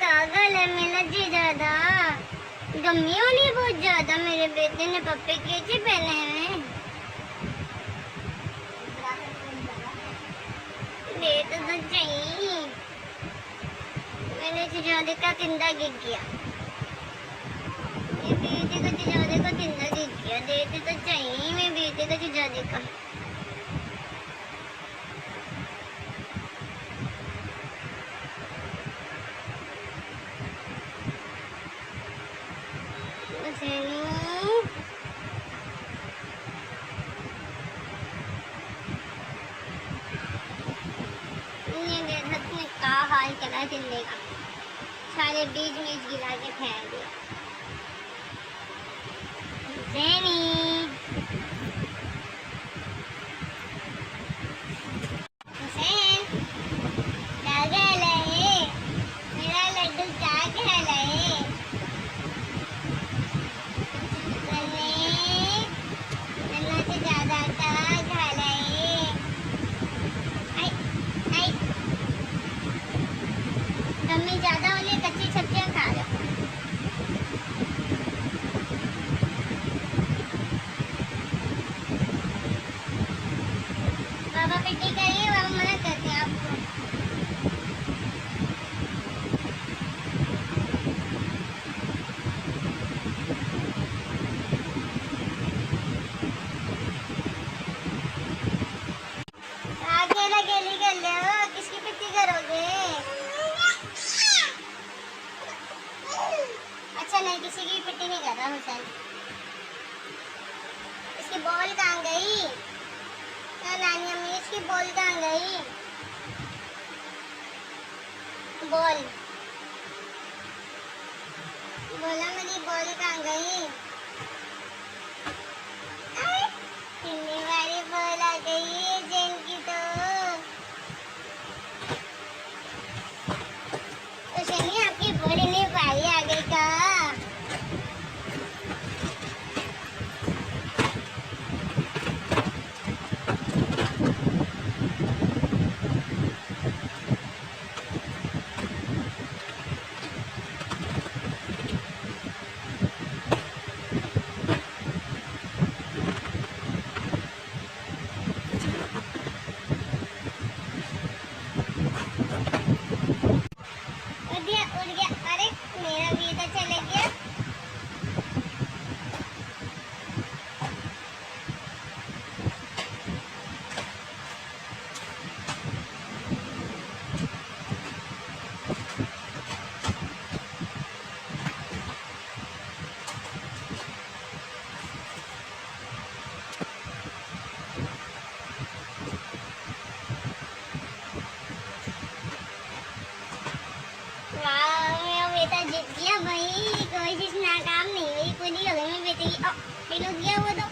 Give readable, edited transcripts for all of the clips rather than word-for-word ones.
पागल है मेरा जी ज्यादा गम्मी होनी बहुत ज्यादा। मेरे बेटे ने पप्पे कैसे पहने हैं बेटा तो चाहिए। मैंने सिजादे का तिंदा गिर गया मेरे बेटे का सिजादे का तिंदा गिर गया। देते तो चाहिए मेरे बेटे का सिजादे का। हाल चला चिल्ले का सारे बीज में गिरा के फेंक दिया। हुसैन क्या कहला है मेरा लड्डू क्या कहला है। नन्ना से ज्यादा क्या कहला है। आई आई मम्मी ज्यादा वाली कच्ची सब्जियां खा लो। बाबा पिट्टी करिए बाबा मना करते हैं आपको। अकेला गेली कर ले हो किसकी पिट्टी करोगे। अच्छा नहीं किसी की पिट्टी नहीं कर रहा हुसैन। इसकी बॉल कहाँ गई नानी अम्मी इसकी बॉल कहाँ गई। बॉल बोला मेरी बॉल कहाँ गई। कितनी बारी बॉल आ गई जेन की तो शनी आपकी बॉल नहीं पारी आ गई का। उड़ गया अरे मेरा भी तो चले गया। बेटा जीत गया भाई कोई चीज नाकाम नहीं हुई पूरी हो गई मेरे बेटे की। फेल हो गया वो तो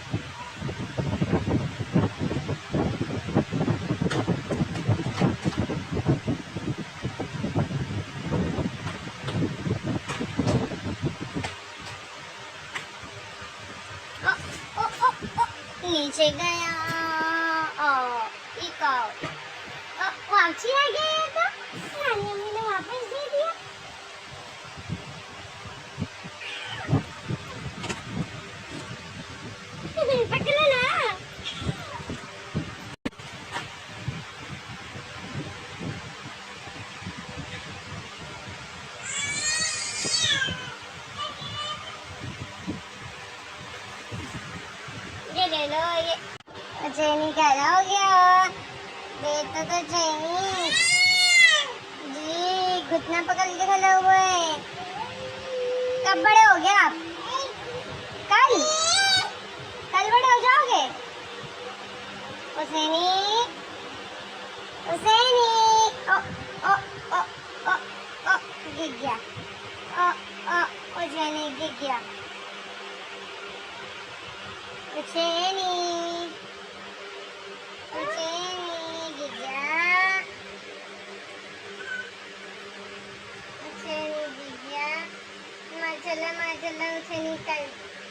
नीचे गया वापसी आ गया था नानी अम्मी ने वापस दे दिया। पकड़ो ना ये ले लो ये चैनी क्या हो गया बेटा तो चैनी जी घुटना पकड़ के खड़ा हुआ है। कब बड़े हो गए आप कल कल बड़े हो जाओगे। हुसैनी हुसैनी ओ ओ ओ ओ ओ गिर गया ओ ओ हुसैनी गिर गया। हुसैनी हुसैनी गिर गया हुसैनी गिर गया। माशाल्लाह हुसैनी कल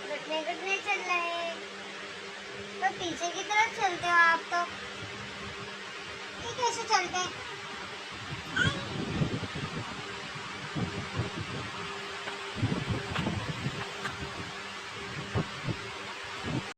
घुटने घुटने चल रहे तो पीछे की तरफ चलते हो आप तो ये कैसे चलते हैं।